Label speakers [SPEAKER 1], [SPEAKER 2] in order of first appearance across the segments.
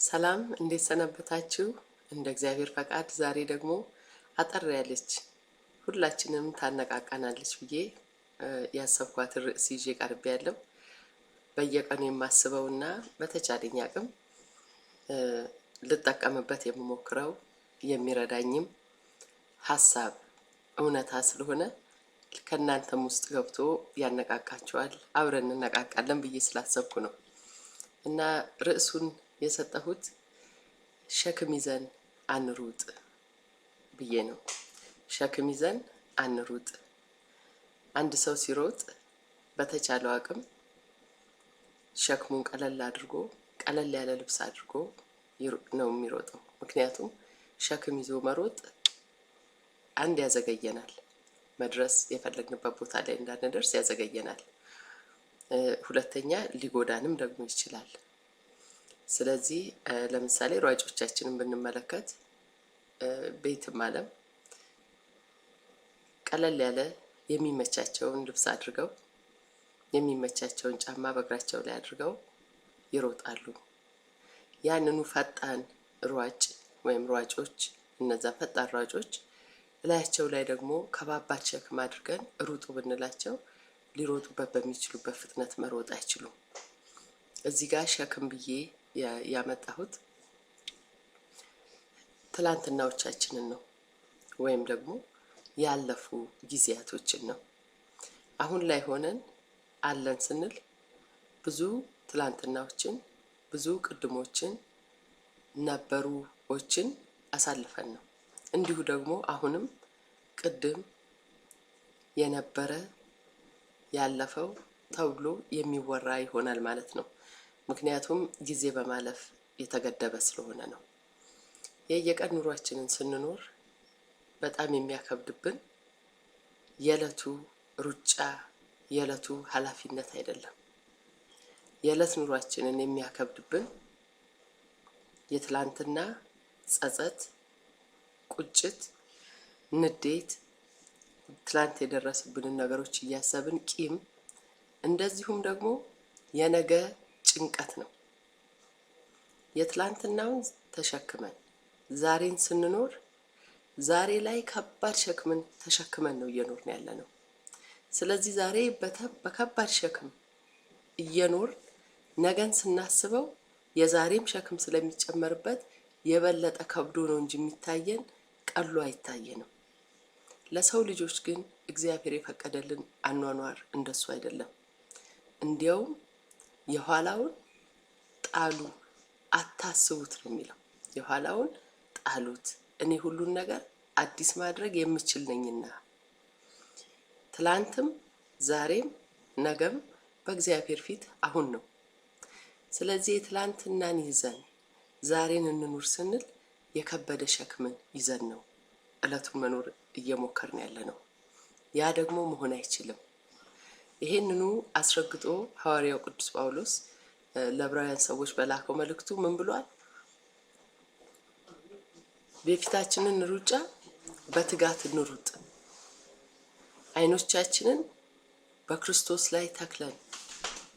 [SPEAKER 1] ሰላም እንዴት ሰነበታችሁ? እንደ እግዚአብሔር ፈቃድ ዛሬ ደግሞ አጠር ያለች ሁላችንም ታነቃቃናለች ብዬ ያሰብኳት ርዕስ ይዤ ቀርቤያለሁ። በየቀኑ የማስበውና በተቻለኝ አቅም ልጠቀምበት የምሞክረው የሚረዳኝም ሐሳብ እውነታ ስለሆነ ከእናንተም ውስጥ ገብቶ ያነቃቃችኋል፣ አብረን እንነቃቃለን ብዬ ስላሰብኩ ነው እና ርዕሱን የሰጠሁት ሸክም ይዘን አንሩጥ ብዬ ነው። ሸክም ይዘን አንሩጥ። አንድ ሰው ሲሮጥ በተቻለው አቅም ሸክሙን ቀለል አድርጎ ቀለል ያለ ልብስ አድርጎ ነው የሚሮጠው። ምክንያቱም ሸክም ይዞ መሮጥ አንድ ያዘገየናል፣ መድረስ የፈለግንበት ቦታ ላይ እንዳንደርስ ያዘገየናል። ሁለተኛ ሊጎዳንም ደግሞ ይችላል። ስለዚህ ለምሳሌ ሯጮቻችንን ብንመለከት ቤትም ዓለም ቀለል ያለ የሚመቻቸውን ልብስ አድርገው የሚመቻቸውን ጫማ በእግራቸው ላይ አድርገው ይሮጣሉ። ያንኑ ፈጣን ሯጭ ወይም ሯጮች እነዛ ፈጣን ሯጮች እላያቸው ላይ ደግሞ ከባባድ ሸክም አድርገን ሩጡ ብንላቸው ሊሮጡበት በሚችሉበት ፍጥነት መሮጥ አይችሉም። እዚህ ጋር ሸክም ብዬ ያመጣሁት ትላንትናዎቻችንን ነው፣ ወይም ደግሞ ያለፉ ጊዜያቶችን ነው። አሁን ላይ ሆነን አለን ስንል ብዙ ትላንትናዎችን ብዙ ቅድሞችን ነበሩዎችን አሳልፈን ነው። እንዲሁ ደግሞ አሁንም ቅድም የነበረ ያለፈው ተብሎ የሚወራ ይሆናል ማለት ነው። ምክንያቱም ጊዜ በማለፍ የተገደበ ስለሆነ ነው። የየቀን ኑሯችንን ስንኖር በጣም የሚያከብድብን የዕለቱ ሩጫ የዕለቱ ኃላፊነት አይደለም። የዕለት ኑሯችንን የሚያከብድብን የትላንትና ጸጸት፣ ቁጭት፣ ንዴት፣ ትላንት የደረሱብንን ነገሮች እያሰብን ቂም፣ እንደዚሁም ደግሞ የነገ ጭንቀት ነው። የትላንትናውን ተሸክመን ዛሬን ስንኖር ዛሬ ላይ ከባድ ሸክምን ተሸክመን ነው እየኖርን ያለ ነው። ስለዚህ ዛሬ በከባድ ሸክም እየኖር ነገን ስናስበው የዛሬም ሸክም ስለሚጨመርበት የበለጠ ከብዶ ነው እንጂ የሚታየን ቀሎ አይታየንም። ለሰው ልጆች ግን እግዚአብሔር የፈቀደልን አኗኗር እንደሱ አይደለም። እንዲያውም የኋላውን ጣሉ አታስቡት ነው የሚለው። የኋላውን ጣሉት፣ እኔ ሁሉን ነገር አዲስ ማድረግ የምችል ነኝና። ትላንትም ዛሬም ነገም በእግዚአብሔር ፊት አሁን ነው። ስለዚህ የትላንትናን ይዘን ዛሬን እንኑር ስንል የከበደ ሸክምን ይዘን ነው ዕለቱን መኖር እየሞከርን ያለ ነው። ያ ደግሞ መሆን አይችልም። ይሄንኑ አስረግጦ ሐዋርያው ቅዱስ ጳውሎስ ለዕብራውያን ሰዎች በላከው መልእክቱ ምን ብሏል? የፊታችንን ሩጫ በትጋት እንሩጥ፣ አይኖቻችንን በክርስቶስ ላይ ተክለን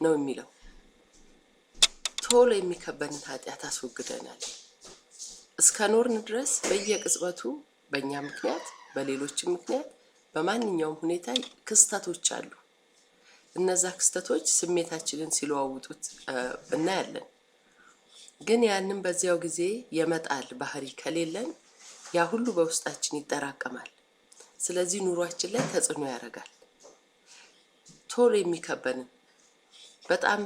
[SPEAKER 1] ነው የሚለው። ቶሎ የሚከበንን ኃጢአት አስወግደናል። እስከ ኖርን ድረስ በየቅጽበቱ በእኛ ምክንያት በሌሎችም ምክንያት በማንኛውም ሁኔታ ክስተቶች አሉ። እነዛ ክስተቶች ስሜታችንን ሲለዋውጡት እናያለን። ግን ያንን በዚያው ጊዜ የመጣል ባህሪ ከሌለን ያ ሁሉ በውስጣችን ይጠራቀማል። ስለዚህ ኑሯችን ላይ ተጽዕኖ ያደርጋል። ቶሎ የሚከበንን በጣም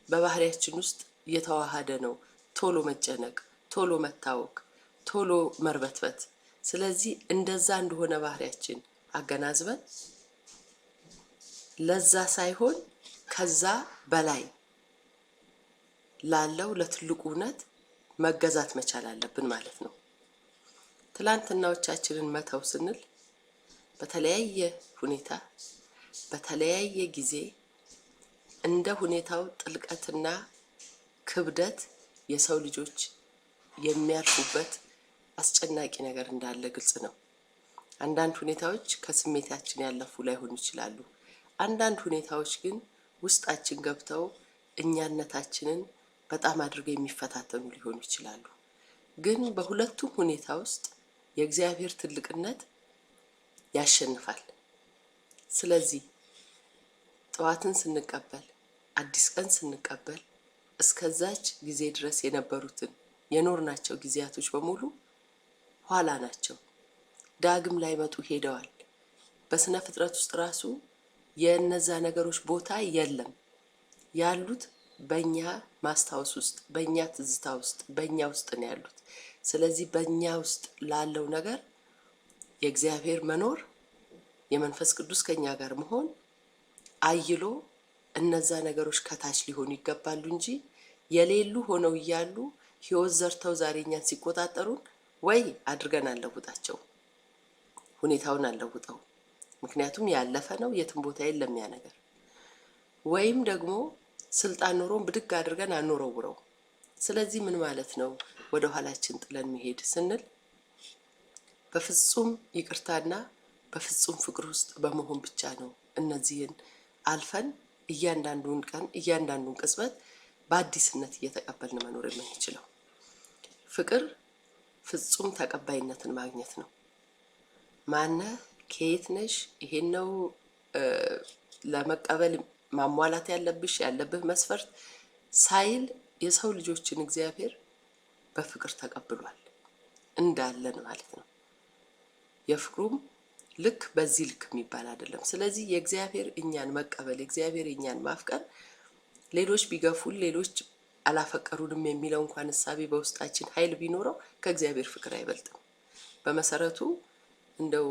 [SPEAKER 1] በባህሪያችን ውስጥ የተዋሃደ ነው ቶሎ መጨነቅ፣ ቶሎ መታወክ፣ ቶሎ መርበትበት። ስለዚህ እንደዛ እንደሆነ ባህሪያችን አገናዝበን ለዛ ሳይሆን ከዛ በላይ ላለው ለትልቁ እውነት መገዛት መቻል አለብን ማለት ነው። ትላንትናዎቻችንን መተው ስንል በተለያየ ሁኔታ በተለያየ ጊዜ እንደ ሁኔታው ጥልቀትና ክብደት የሰው ልጆች የሚያርፉበት አስጨናቂ ነገር እንዳለ ግልጽ ነው። አንዳንድ ሁኔታዎች ከስሜታችን ያለፉ ላይሆኑ ይችላሉ። አንዳንድ ሁኔታዎች ግን ውስጣችን ገብተው እኛነታችንን በጣም አድርገው የሚፈታተኑ ሊሆኑ ይችላሉ። ግን በሁለቱም ሁኔታ ውስጥ የእግዚአብሔር ትልቅነት ያሸንፋል። ስለዚህ ጠዋትን ስንቀበል፣ አዲስ ቀን ስንቀበል እስከዛች ጊዜ ድረስ የነበሩትን የኖርናቸው ጊዜያቶች በሙሉ ኋላ ናቸው። ዳግም ላይመጡ ሄደዋል። በስነ ፍጥረት ውስጥ ራሱ የእነዛ ነገሮች ቦታ የለም። ያሉት በእኛ ማስታወስ ውስጥ፣ በእኛ ትዝታ ውስጥ፣ በእኛ ውስጥ ነው ያሉት። ስለዚህ በእኛ ውስጥ ላለው ነገር የእግዚአብሔር መኖር፣ የመንፈስ ቅዱስ ከኛ ጋር መሆን አይሎ እነዛ ነገሮች ከታች ሊሆኑ ይገባሉ እንጂ የሌሉ ሆነው እያሉ ሕይወት ዘርተው ዛሬ እኛን ሲቆጣጠሩን ወይ አድርገን አለውጣቸው፣ ሁኔታውን አለውጠው፣ ምክንያቱም ያለፈ ነው፣ የትም ቦታ የለም ያ ነገር። ወይም ደግሞ ስልጣን ኖሮን ብድግ አድርገን አንወረውረው። ስለዚህ ምን ማለት ነው? ወደ ኋላችን ጥለን መሄድ ስንል በፍጹም ይቅርታና በፍጹም ፍቅር ውስጥ በመሆን ብቻ ነው እነዚህን አልፈን እያንዳንዱን ቀን እያንዳንዱን ቅጽበት በአዲስነት እየተቀበልን መኖር የምንችለው። ፍቅር ፍጹም ተቀባይነትን ማግኘት ነው። ማነህ? ከየት ነሽ? ይሄን ነው ለመቀበል ማሟላት ያለብህ መስፈርት ሳይል የሰው ልጆችን እግዚአብሔር በፍቅር ተቀብሏል እንዳለን ማለት ነው። የፍቅሩም ልክ በዚህ ልክ የሚባል አይደለም። ስለዚህ የእግዚአብሔር እኛን መቀበል፣ የእግዚአብሔር እኛን ማፍቀር ሌሎች ቢገፉን፣ ሌሎች አላፈቀሩንም የሚለው እንኳን እሳቤ በውስጣችን ኃይል ቢኖረው ከእግዚአብሔር ፍቅር አይበልጥም። በመሰረቱ እንደው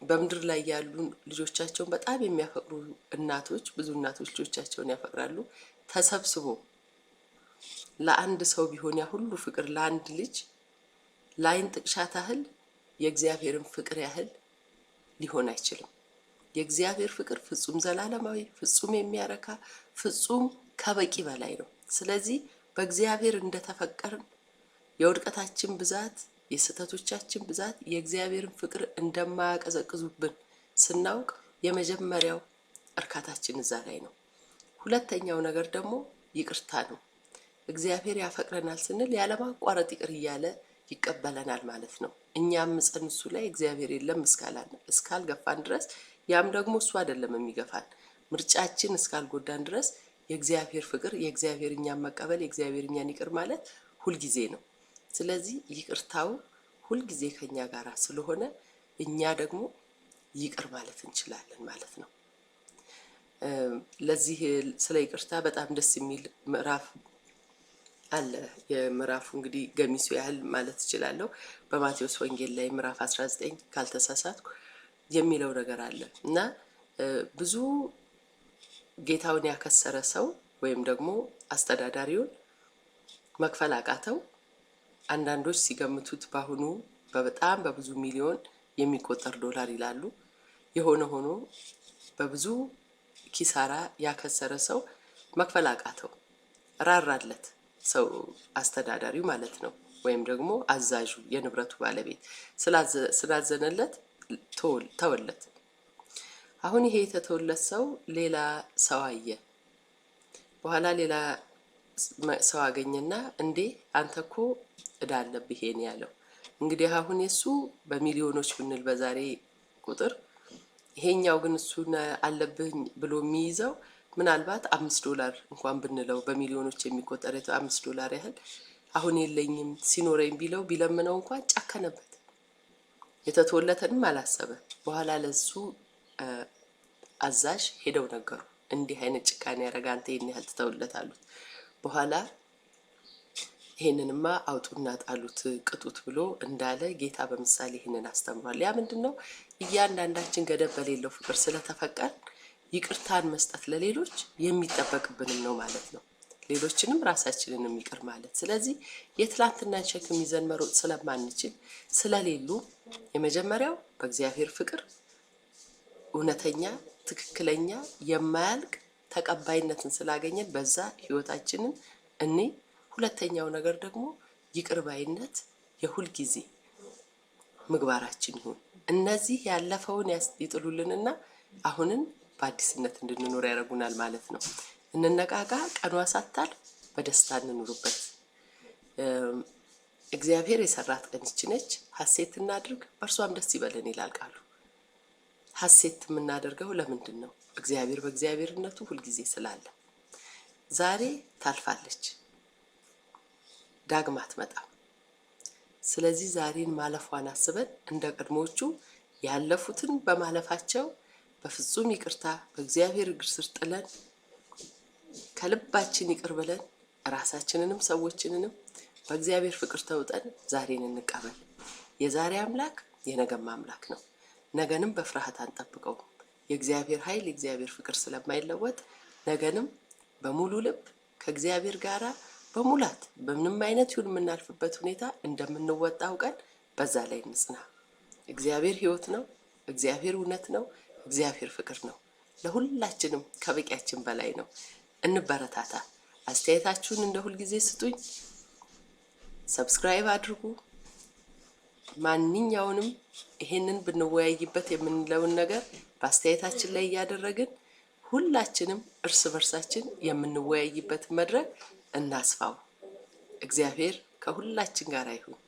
[SPEAKER 1] በምድር ላይ ያሉ ልጆቻቸውን በጣም የሚያፈቅሩ እናቶች፣ ብዙ እናቶች ልጆቻቸውን ያፈቅራሉ። ተሰብስቦ ለአንድ ሰው ቢሆን ያ ሁሉ ፍቅር ለአንድ ልጅ ለዓይን ጥቅሻ ታህል የእግዚአብሔርን ፍቅር ያህል ሊሆን አይችልም። የእግዚአብሔር ፍቅር ፍጹም ዘላለማዊ፣ ፍጹም የሚያረካ፣ ፍጹም ከበቂ በላይ ነው። ስለዚህ በእግዚአብሔር እንደተፈቀርን የውድቀታችን ብዛት፣ የስህተቶቻችን ብዛት የእግዚአብሔርን ፍቅር እንደማያቀዘቅዙብን ስናውቅ የመጀመሪያው እርካታችን እዛ ላይ ነው። ሁለተኛው ነገር ደግሞ ይቅርታ ነው። እግዚአብሔር ያፈቅረናል ስንል ያለማቋረጥ ይቅር እያለ ይቀበለናል ማለት ነው። እኛም እሱ ላይ እግዚአብሔር የለም እስካልገፋን ድረስ፣ ያም ደግሞ እሱ አይደለም የሚገፋን፣ ምርጫችን እስካልጎዳን ድረስ የእግዚአብሔር ፍቅር፣ የእግዚአብሔር እኛን መቀበል፣ የእግዚአብሔር እኛን ይቅር ማለት ሁልጊዜ ነው። ስለዚህ ይቅርታው ሁልጊዜ ከኛ ጋር ስለሆነ እኛ ደግሞ ይቅር ማለት እንችላለን ማለት ነው። ለዚህ ስለ ይቅርታ በጣም ደስ የሚል ምዕራፍ አለ። የምዕራፉ እንግዲህ ገሚሱ ያህል ማለት እችላለሁ በማቴዎስ ወንጌል ላይ ምዕራፍ 19 ካልተሳሳትኩ የሚለው ነገር አለ እና ብዙ ጌታውን ያከሰረ ሰው ወይም ደግሞ አስተዳዳሪውን መክፈል አቃተው። አንዳንዶች ሲገምቱት ባሁኑ በጣም በብዙ ሚሊዮን የሚቆጠር ዶላር ይላሉ። የሆነ ሆኖ በብዙ ኪሳራ ያከሰረ ሰው መክፈል አቃተው። ራራለት ሰው አስተዳዳሪው ማለት ነው፣ ወይም ደግሞ አዛዡ የንብረቱ ባለቤት ስላዘነለት ተወለት። አሁን ይሄ የተተወለት ሰው ሌላ ሰው አየ። በኋላ ሌላ ሰው አገኘና እንዴ አንተ እኮ እዳ አለብህ ይሄን ያለው። እንግዲህ አሁን የሱ በሚሊዮኖች ብንል በዛሬ ቁጥር፣ ይሄኛው ግን እሱን አለብኝ ብሎ የሚይዘው ምናልባት $5 እንኳን ብንለው በሚሊዮኖች የሚቆጠር $5 ያህል አሁን የለኝም ሲኖረኝ ቢለው ቢለምነው እንኳን ጨከነበት። የተተወለተንም አላሰበ። በኋላ ለሱ አዛዥ ሄደው ነገሩ፣ እንዲህ አይነት ጭካኔ ያረጋ አንተ ይሄን ያህል ትተውለት አሉት። በኋላ ይሄንንማ አውጡና ጣሉት ቅጡት ብሎ እንዳለ ጌታ በምሳሌ ይሄንን አስተምሯል። ያ ምንድነው? እያንዳንዳችን ገደብ በሌለው ፍቅር ስለተፈቀር ይቅርታን መስጠት ለሌሎች የሚጠበቅብንም ነው ማለት ነው። ሌሎችንም ራሳችንንም ይቅር ማለት። ስለዚህ የትላንትናን ሸክም ይዘን መሮጥ ስለማንችል ስለሌሉ የመጀመሪያው በእግዚአብሔር ፍቅር እውነተኛ፣ ትክክለኛ፣ የማያልቅ ተቀባይነትን ስላገኘን በዛ ህይወታችንን እኔ ሁለተኛው ነገር ደግሞ ይቅር ባይነት የሁል ጊዜ ምግባራችን ይሁን። እነዚህ ያለፈውን ይጥሉልንና አሁንን በአዲስነት እንድንኖር ያደርጉናል ማለት ነው። እንነቃቃ፣ ቀኗ ሳታልፍ በደስታ እንኑርበት። እግዚአብሔር የሰራት ቀን ይህች ነች። ሐሴት እናድርግ በእርሷም ደስ ይበለን ይላል ቃሉ። ሐሴት የምናደርገው ለምንድን ነው? እግዚአብሔር በእግዚአብሔርነቱ ሁልጊዜ ስላለ። ዛሬ ታልፋለች፣ ዳግም አትመጣም። ስለዚህ ዛሬን ማለፏን አስበን እንደ ቀድሞቹ ያለፉትን በማለፋቸው በፍጹም ይቅርታ በእግዚአብሔር እግር ስር ጥለን ከልባችን ይቅር ብለን ራሳችንንም ሰዎችንንም በእግዚአብሔር ፍቅር ተውጠን ዛሬን እንቀበል። የዛሬ አምላክ የነገም አምላክ ነው። ነገንም በፍርሃት አንጠብቀውም። የእግዚአብሔር ኃይል የእግዚአብሔር ፍቅር ስለማይለወጥ ነገንም በሙሉ ልብ ከእግዚአብሔር ጋራ በሙላት በምንም አይነት ይሁን የምናልፍበት ሁኔታ እንደምንወጣ አውቀን በዛ ላይ እንጽና። እግዚአብሔር ሕይወት ነው። እግዚአብሔር እውነት ነው። እግዚአብሔር ፍቅር ነው። ለሁላችንም ከበቂያችን በላይ ነው። እንበረታታ። አስተያየታችሁን እንደ ሁልጊዜ ስጡኝ። ሰብስክራይብ አድርጉ። ማንኛውንም ይሄንን ብንወያይበት የምንለውን ነገር በአስተያየታችን ላይ እያደረግን ሁላችንም እርስ በርሳችን የምንወያይበት መድረክ እናስፋው። እግዚአብሔር ከሁላችን ጋር ይሁን።